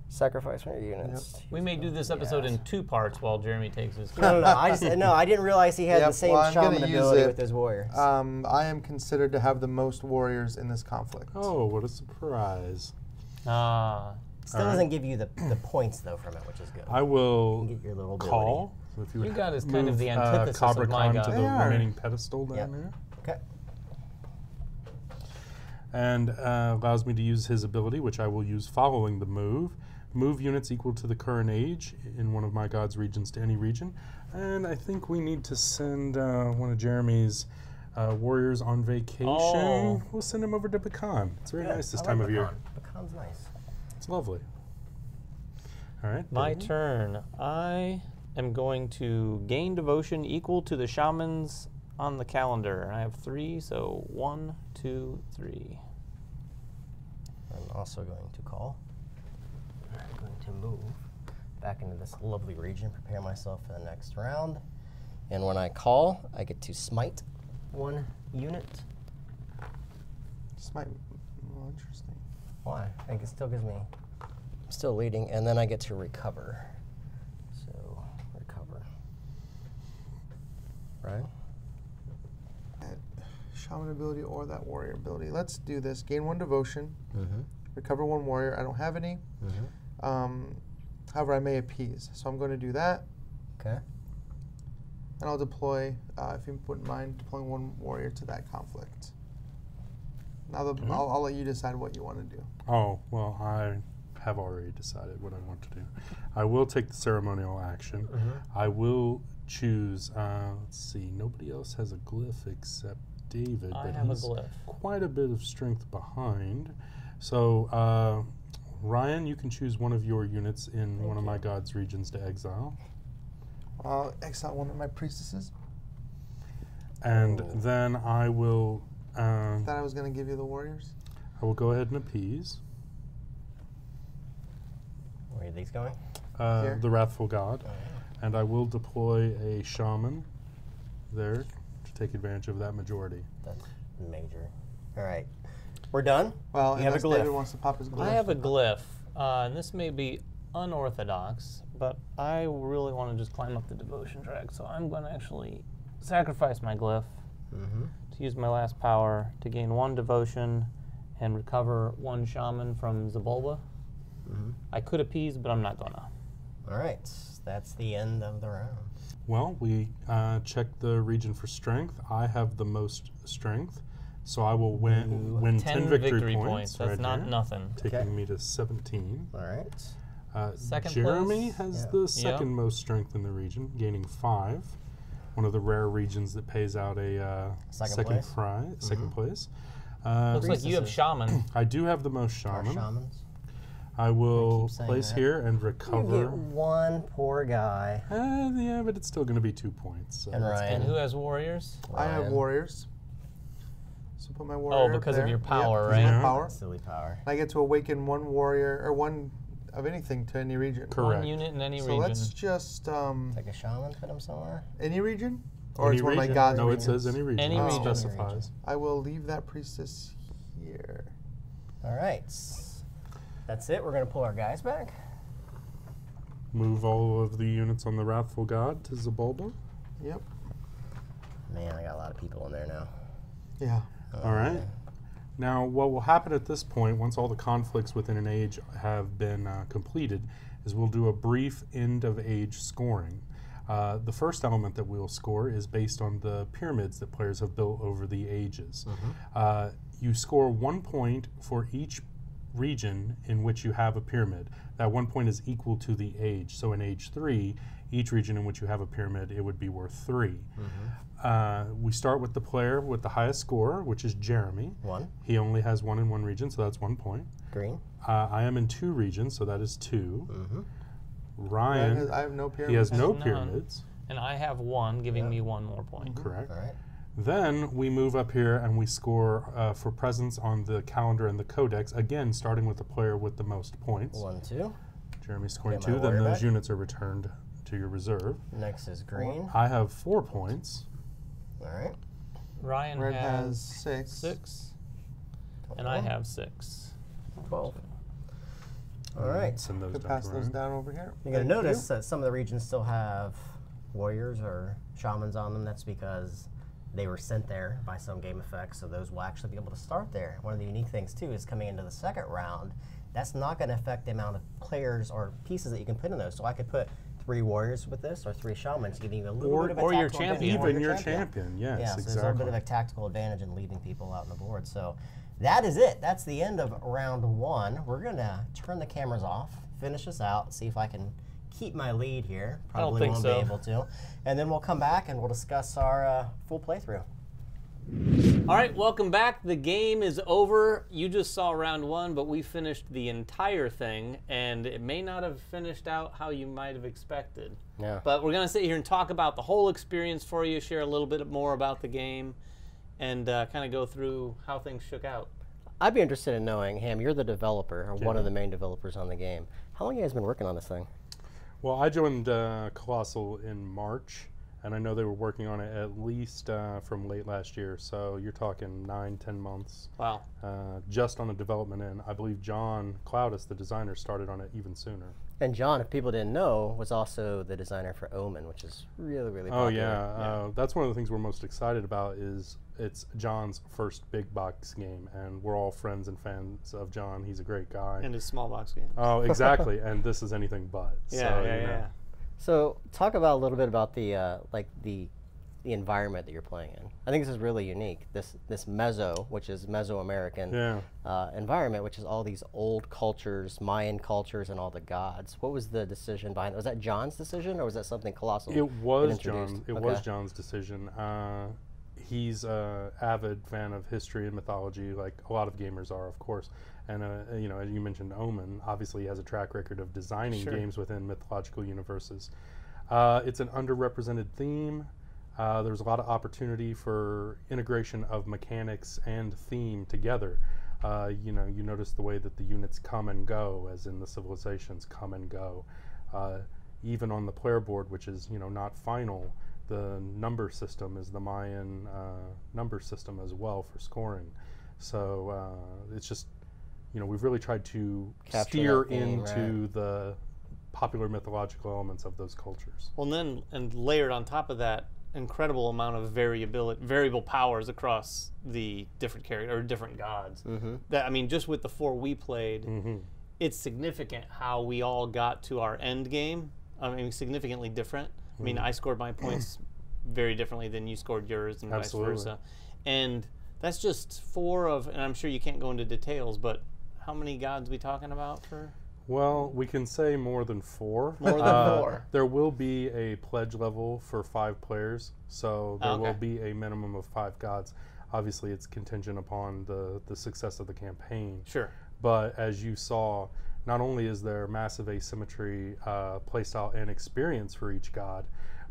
Sacrifice one of your units. We may do this episode in 2 parts while Jeremy takes his No, I didn't realize he had Yep, the same well, I'm gonna shaman use ability it. with his warriors. I am considered to have the most warriors in this conflict. Oh, what a surprise. Still doesn't give you the points though from it, which is good. I will You get your little call. So if You would got is kind of move, the antithesis Cabra Oh of my Khan god. to the They are. remaining pedestal down Yep. there. Okay. And allows me to use his ability, which I will use following the move. Move units equal to the current age in one of my god's regions to any region. And I think we need to send one of Jeremy's warriors on vacation. Oh. We'll send him over to Pecan. It's very Good. nice this I time like of year. pecan. Pecan's nice. It's lovely. All right. My David? turn. I am going to gain devotion equal to the shamans on the calendar. I have 3, so 1, 2, 3. I'm also going to call. I'm going to move back into this lovely region, prepare myself for the next round. And when I call, I get to smite 1 unit. This might. Well, interesting. Why? I think it still gives me. I'm still leading, and then I get to recover. So, recover. Right? Shaman ability or that warrior ability. Let's do this. Gain 1 devotion. Mm-hmm. Recover 1 warrior. I don't have any. However, I may appease. So I'm going to do that. Okay. And I'll deploy, if you wouldn't mind, deploying 1 warrior to that conflict. Now I'll let you decide what you want to do. Oh, well, I have already decided what I want to do. I will take the ceremonial action. I will choose, let's see, nobody else has a glyph except David. I but have a he's glyph. quite a bit of strength behind. So, Ryan, you can choose one of your units in one of my god's regions to exile. I'll exile 1 of my priestesses. And then I will Thought I was going to give you the warriors. I will go ahead and appease Where are these going? Here. the wrathful god. And I will deploy a shaman there to take advantage of that majority. That's major. All right. We're done? Well, You have a unless David glyph. wants to pop his glyph. I have a glyph. And this may be unorthodox, but I really want to just climb up the devotion track, so I'm going to actually sacrifice my glyph to use my last power to gain 1 devotion and recover 1 shaman from Zabulba. I could appease, but I'm not gonna. All right, that's the end of the round. Well, we checked the region for strength. I have the most strength, so I will win 10 victory points. That's right not here, nothing. taking me to 17. All right. Second Jeremy place? has the second most strength in the region, gaining 5. One of the rare regions that pays out a second place. Looks like you have shaman. I do have the most Our shaman. shamans. I will saying place that. here and You recover. get 1 poor guy. Yeah, but it's still going to be 2 points. So And that's Ryan. And who has warriors? I have Ryan. warriors. So put my warrior. Oh, because up of your there. power, Yep, 'cause of right? my power. Silly power. I get to awaken 1 warrior or 1 of anything to any region. Correct. 1 unit in any So region. let's just Take a shaman, put him somewhere. any region, or Any it's one of my region? gods. No, it regions? says any region. Any It region. specifies. I will leave that priestess here. All right. That's it. We're going to pull our guys back. Move all of the units on the Wrathful God to Zabulba. Yep. Man, I got a lot of people in there now. Yeah. All right. Now, what will happen at this point, once all the conflicts within an age have been completed, is we'll do a brief end-of-age scoring. The first element that we'll score is based on the pyramids that players have built over the ages. You score 1 point for each region in which you have a pyramid. That 1 point is equal to the age. So in age 3, each region in which you have a pyramid, it would be worth 3. We start with the player with the highest score, which is Jeremy. 1. He only has 1 in 1 region, so that's 1 point. Green. I am in 2 regions, so that is 2. Ryan, I have no pyramids. he has no None. pyramids. And I have 1, giving me 1 more point. Correct. All right. Then we move up here and we score for presence on the calendar and the codex, again starting with the player with the most points. 1, 2. Jeremy's scoring Get my 2, then warrior those back. units are returned to your reserve. Next is green. I have 4 points. All right. Ryan Red has has 6. 6, and I have 6. 12. All right. Send those Could down pass to those Ryan. down over here. You're going Thank to notice that some of the regions still have warriors or shamans on them. That's because they were sent there by some game effects, so those will actually be able to start there. One of the unique things, too, is coming into the second round, that's not going to affect the amount of players or pieces that you can put in those. So I could put 3 warriors with this or 3 shamans, giving you a little bit of a or your tactical champion. advantage. Even your champion, yes, Yeah, so exactly. there's a little bit of a tactical advantage in leaving people out on the board. So that is it. That's the end of round 1. We're going to turn the cameras off, finish this out, see if I can keep my lead here. I don't Probably think won't so. be able to. And then we'll come back and we'll discuss our full playthrough. All right, welcome back. The game is over. You just saw round 1, but we finished the entire thing, and it may not have finished out how you might have expected. Yeah. But we're going to sit here and talk about the whole experience for you, share a little bit more about the game, and kind of go through how things shook out. I'd be interested in knowing, Hamm, you're the developer, or one Yeah. of the main developers on the game. How long have you guys been working on this thing? Well, I joined Kolossal in March, and I know they were working on it at least from late last year, so you're talking 9-10 months Wow. just on the development end. I believe John Cloudis, the designer, started on it even sooner. And John, if people didn't know, was also the designer for Omen, which is really, really Oh popular. yeah, that's one of the things we're most excited about is it's John's first big box game, and we're all friends and fans of John. He's a great guy. And his small box game. Oh, exactly, and this is anything but. Yeah, so, yeah, you know. yeah. So talk about a little bit about the the environment that you're playing in. I think this is really unique. This Mezo, which is Mesoamerican Yeah. environment, which is all these old cultures, Mayan cultures, and all the gods. What was the decision behind that? Was that John's decision, or was that something Kolossal? It was introduced? John. It Okay. was John's decision. He's an avid fan of history and mythology, like a lot of gamers are, of course. And you know, as you mentioned, Omen. Obviously, he has a track record of designing Sure. games within mythological universes. It's an underrepresented theme. There's a lot of opportunity for integration of mechanics and theme together. You know, you notice the way that the units come and go, as in the civilizations come and go. Even on the player board, which is, you know, not final, the number system is the Mayan number system as well for scoring. So it's just, we've really tried to Capture steer that theme, into the popular mythological elements of those cultures. Well, and layered on top of that, incredible amount of variable powers across the different characters or different gods. That, I mean, just with the 4 we played, it's significant how we all got to our end game. I mean, significantly different. I mean, I scored my points very differently than you scored yours, and Absolutely. vice versa. And that's just 4 of, and I'm sure you can't go into details, but how many gods we talking about for? Well, we can say more than 4. More than 4. There will be a pledge level for 5 players, so there will be a minimum of 5 gods. Obviously, it's contingent upon the success of the campaign. Sure. But as you saw, not only is there massive asymmetry, playstyle, and experience for each god,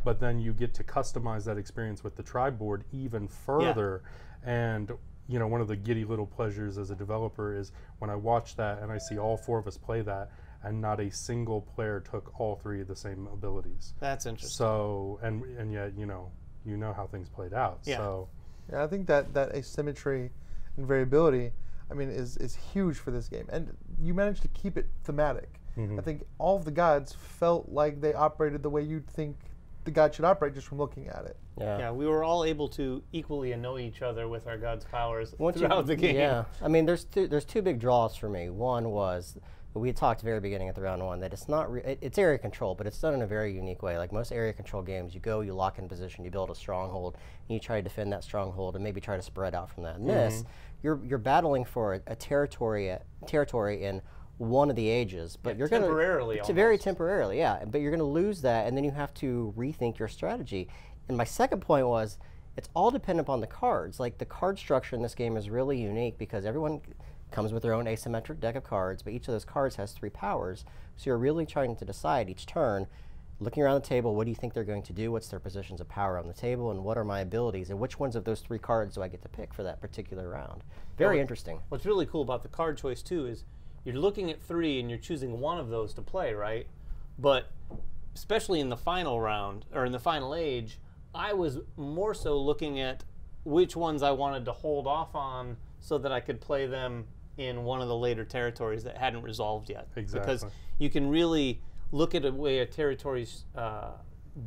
but then you get to customize that experience with the tribe board even further. And one of the giddy little pleasures as a developer is when I watch that and I see all 4 of us play that, and not a single player took all 3 of the same abilities. That's interesting. So, and yet, you know how things played out. Yeah. So, Yeah, I think that asymmetry and variability, I mean, is huge for this game. And you managed to keep it thematic. I think all of the gods felt like they operated the way you'd think the god should operate just from looking at it. Yeah, we were all able to equally annoy each other with our god's powers throughout the game. Yeah, I mean, there's two big draws for me. One was, we had talked at the very beginning at the round 1 that it's not it's area control, but it's done in a very unique way. Like most area control games, you go, you lock in position, you build a stronghold, and you try to defend that stronghold and maybe try to spread out from that. In this, you're battling for a territory in one of the ages, but you're going to very temporarily, but you're going to lose that, and then you have to rethink your strategy. And my second point was, it's all dependent upon the cards. Like the card structure in this game is really unique because everyone comes with their own asymmetric deck of cards, but each of those cards has 3 powers. So you're really trying to decide each turn, looking around the table, what do you think they're going to do? What's their positions of power on the table, and what are my abilities, and which ones of those 3 cards do I get to pick for that particular round? Very interesting. What's really cool about the card choice too is you're looking at 3 and you're choosing one of those to play, right? But especially in the final round, or in the final age, I was more so looking at which ones I wanted to hold off on so that I could play them in one of the later territories that hadn't resolved yet. Exactly. Because you can really look at the way a territory's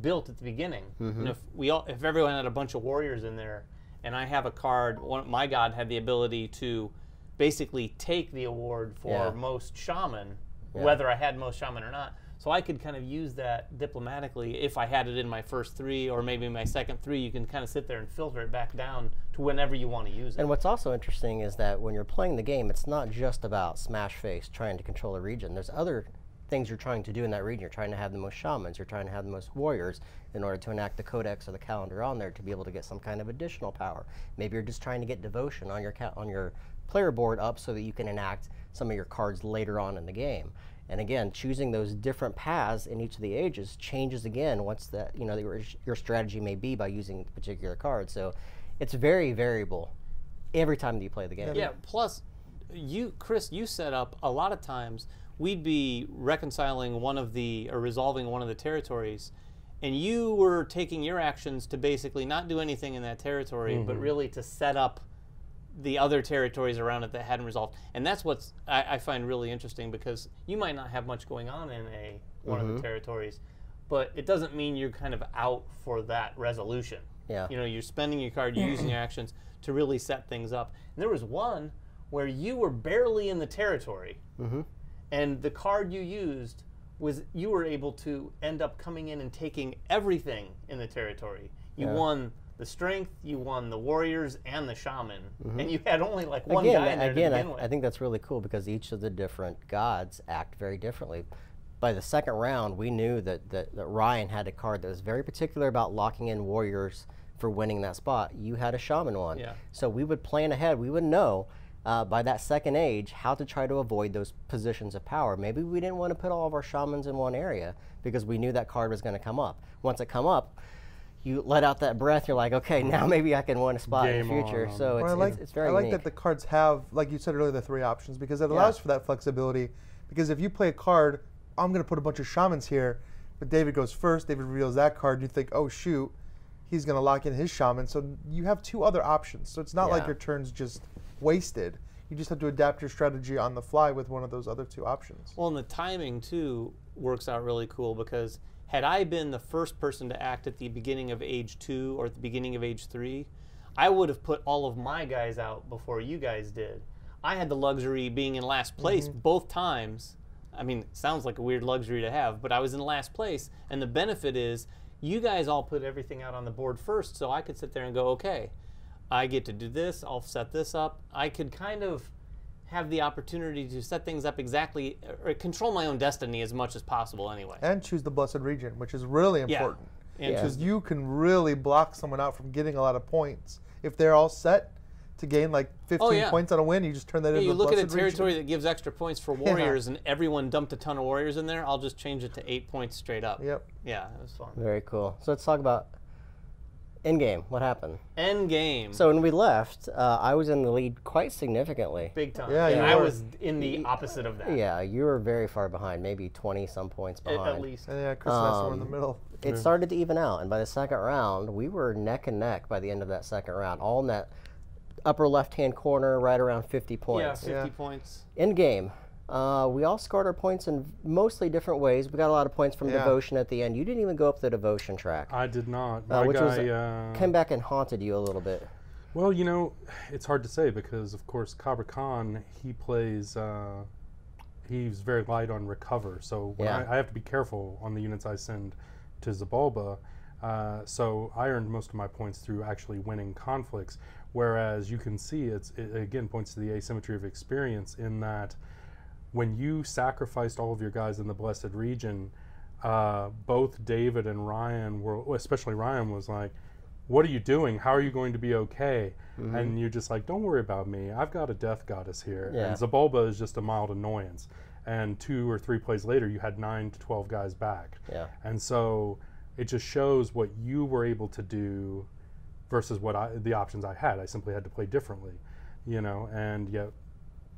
built at the beginning. And if everyone had a bunch of warriors in there, and I have a card, my god had the ability to basically take the award for most shaman, whether I had most shaman or not. So I could kind of use that diplomatically if I had it in my first 3 or maybe my second 3. You can kind of sit there and filter it back down to whenever you want to use it. And what's also interesting is that when you're playing the game, it's not just about smash face trying to control a region. There's other things you're trying to do in that region. You're trying to have the most shamans. You're trying to have the most warriors in order to enact the codex or the calendar on there to be able to get some kind of additional power. Maybe you're just trying to get devotion on your player board up so that you can enact some of your cards later on in the game. And again, choosing those different paths in each of the ages changes again once that your strategy may be by using particular cards. So it's very variable every time that you play the game. Yeah. Plus, Chris, you set up a lot of times we'd be reconciling or resolving one of the territories, and you were taking your actions to basically not do anything in that territory, but really to set up the other territories around it that hadn't resolved. And that's what I find really interesting, because you might not have much going on in one of the territories, but it doesn't mean you're kind of out for that resolution. Yeah. You're spending your card, you're using your actions to really set things up. And there was one where you were barely in the territory, and the card you used was you were able to end up coming in and taking everything in the territory. You won the strength, you won the warriors, and the shaman, and you had only like one guy in there to begin with. I think that's really cool because each of the different gods act very differently. By the second round, we knew that Ryan had a card that was very particular about locking in warriors for winning that spot. You had a shaman one. Yeah. So we would plan ahead. We would know by that second age how to try to avoid those positions of power. Maybe we didn't want to put all of our shamans in one area because we knew that card was going to come up. Once it come up, you let out that breath, you're like, okay, now maybe I can win a spot in the future. So it's very unique. I like that the cards have, like you said earlier, the 3 options, because it allows for that flexibility. Because if you play a card, I'm going to put a bunch of shamans here, but David goes first, David reveals that card, you think, oh shoot, he's going to lock in his shaman. So you have 2 other options. So it's not like your turn's just wasted. You just have to adapt your strategy on the fly with one of those other two options. Well, and the timing too works out really cool, because had I been the first person to act at the beginning of age 2 or at the beginning of age 3, I would have put all of my guys out before you guys did. I had the luxury being in last place both times. I mean, it sounds like a weird luxury to have, but I was in last place, and the benefit is you guys all put everything out on the board first, so I could sit there and go, okay, I get to do this, I'll set this up. I could kind of have the opportunity to set things up exactly, or control my own destiny as much as possible anyway. And choose the Blessed Region, which is really important. And because you can really block someone out from getting a lot of points. If they're all set to gain like 15 points on a win, you just turn that into you a look at a Blessed territory Region. that gives extra points for warriors, and everyone dumped a ton of warriors in there, I'll just change it to 8 points straight up. Yep. Yeah, it was fun. Very cool. So let's talk about endgame. What happened? End game. So when we left, I was in the lead quite significantly. Big time. Yeah, and you I were. was in the opposite of that. Yeah, you were very far behind, maybe 20-some points behind. At least. And yeah, Chris and I were in the middle. It started to even out, and by the second round, we were neck and neck by the end of that second round, all in that upper left-hand corner, right around 50 Yeah, points. 50 points. In game, we all scored our points in mostly different ways. We got a lot of points from devotion at the end. You didn't even go up the devotion track, I did not. My which guy, came back and haunted you a little bit. well, you know, it's hard to say because, of course, Kabra Khan, he plays, he's very light on recover. So when I have to be careful on the units I send to Zabalba. So I earned most of my points through actually winning conflicts. Whereas you can see it again points to the asymmetry of experience in that when you sacrificed all of your guys in the Blessed Region, both David and Ryan were, especially Ryan was like, what are you doing? How are you going to be okay? And you're just like, don't worry about me. I've got a death goddess here. Yeah. And Zabalba is just a mild annoyance. And 2 or 3 plays later, you had 9 to 12 guys back. Yeah. And so it just shows what you were able to do versus what the options I had. I simply had to play differently, you know, and yet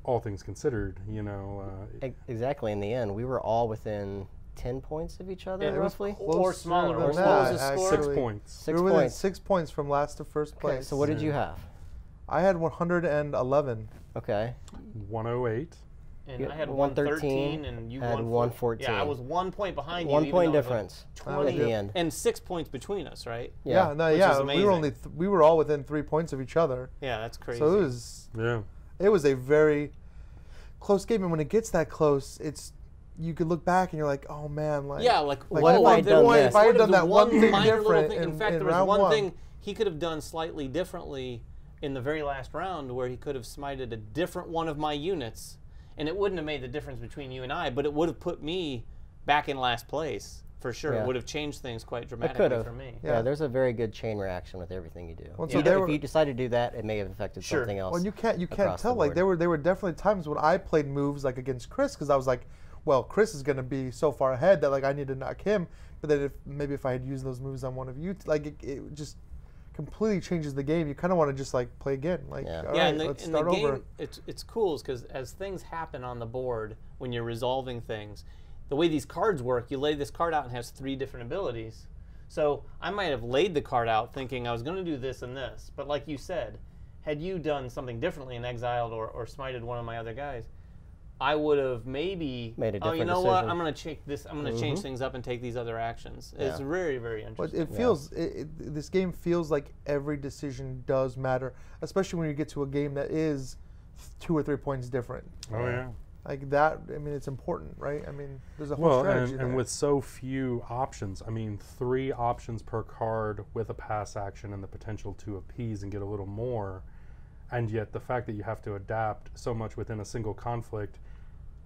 all things considered, you know. Exactly. In the end, we were all within 10 points of each other, Yeah, it was roughly. closer Or smaller. than What was that, the score? 6 actually. points. 6 We were within points. 6 points from last to first place. Okay, so what did you have? I had 111. Okay. 108. And You I had 113, 113, and you had 114. 114. Yeah, I was 1 point behind you. 1 even point though it was difference like at 20, the end. and 6 points between us, right? Yeah, no, Which yeah. is We were amazing. only we were all within 3 points of each other. Yeah, that's crazy. So Yeah. it was a very close game, and when it gets that close, it's you could look back and you're like, oh man, like yeah, like what whoa, if I had done what this? If I had if done the that one thing minor little different thing- in fact, in there was round one one. thing he could have done slightly differently in the very last round, where he could have smited a different one of my units, and it wouldn't have made the difference between you and I, but it would have put me back in last place for sure. Yeah. It would have changed things quite It dramatically could have. for me. Yeah, there's a very good chain reaction with everything you do. Well, If so you they if were- you decide to do that, it may have affected Sure. something else. Well, you can't across tell. the Like board. there were definitely times when I played moves like against Chris because I was like, well, Chris is going to be so far ahead that like I need to knock him. But then if I had used those moves on one of you, like it just completely changes the game. You kind of want to just like play again. Like Yeah. all Yeah, right, and let's in the start game, over. it's cool because as things happen on the board when you're resolving things, the way these cards work, you lay this card out and it has 3 different abilities. So I might have laid the card out thinking I was going to do this and this, but like you said, had you done something differently and exiled or smited one of my other guys, I would have maybe Made a oh, you different know what? decision. I'm going to change this. I'm going to change things up and take these other actions. It's Yeah. very, very But interesting. it feels this game feels like every decision does matter, especially when you get to a game that is 2 or 3 points different. Oh, yeah. Like that, I mean, it's important, right? I mean, there's a whole Well, strategy and there. with so few options, I mean, 3 options per card with a pass action and the potential to appease and get a little more, and yet the fact that you have to adapt so much within a single conflict,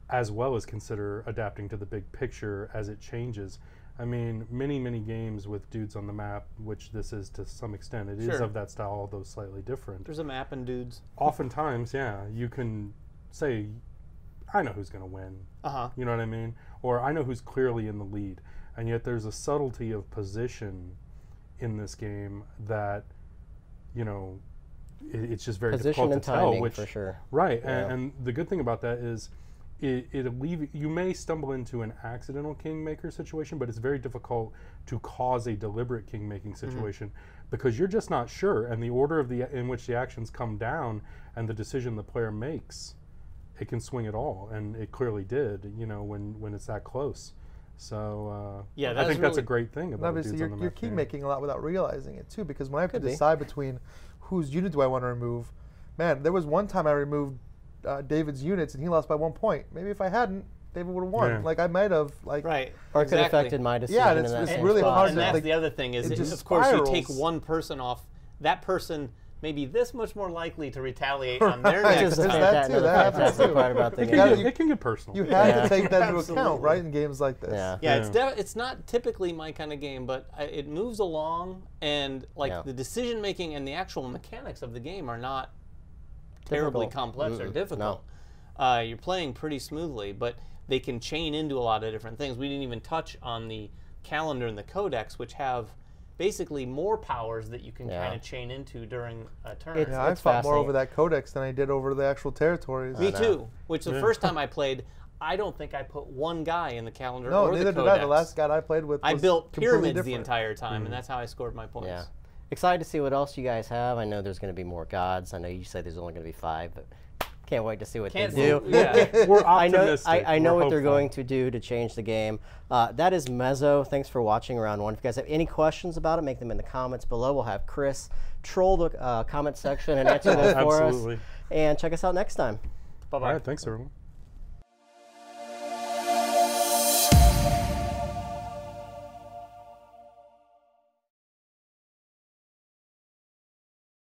as well as consider adapting to the big picture as it changes. I mean, many games with dudes on the map, which this is to some extent, it is Sure. of that style, although slightly different. There's a map and dudes. Oftentimes, yeah, you can say, I know who's going to win. Uh-huh. You know what I mean? Or I know who's clearly in the lead. And yet there's a subtlety of position in this game that, you know, it's just very Position difficult and to tell. timing, Which, for sure. Right. Yeah. And the good thing about that is you may stumble into an accidental kingmaker situation, but it's very difficult to cause a deliberate king-making situation because you're just not sure, and the order of in which the actions come down and the decision the player makes, it can swing it all, and it clearly did. You know, when it's that close. So yeah, I think that's a really great thing about obviously Dudes on the you're Map key game. making a lot without realizing it too, because when I have to Could be. decide between whose unit do I want to remove, man, there was one time I removed David's units and he lost by 1 point. Maybe if I hadn't, David would have won. Yeah. Like I might have right. Or it could have exactly. affected my decision. Yeah, and in it's- that it's same really spot. hard And to, that's like, the other thing is, it just of course, you take spirals. one person off. That person may be this much more likely to retaliate on their Right. next Which is the There's time. that too, that happens fantastic too. part about the It game. can, Yeah, get, it can get personal. You had Yeah. to take that into account, Absolutely. right, in games like this. Yeah. Yeah, Yeah. it's not typically my kind of game, but it moves along, and like Yeah. the decision making and the actual mechanics of the game are not terribly Difficult. complex or Mm-mm. difficult. You're playing pretty smoothly, but they can chain into a lot of different things. We didn't even touch on the calendar and the codex, which have basically more powers that you can Yeah. kind of chain into during a turn. It's- Yeah, I fought more fascinating. over that codex than I did over the actual territories. Me know. too. Which the Yeah. first time I played, I don't think I put one guy in the calendar No, or the neither did codex. I. The last guy I played with I was built completely pyramids the different. entire time, and that's how I scored my points. Yeah. Excited to see what else you guys have. I know there's going to be more gods. I know you said there's only going to be 5, but can't wait to see what Can't they do. yeah. We're I know, optimistic. I know We're what they're hopeful. going to do to change the game. That is Mezo. Thanks for watching round 1. If you guys have any questions about it, make them in the comments below. We'll have Chris troll the comment section and answer those for us. Absolutely. And check us out next time. Bye-bye. All right, thanks everyone.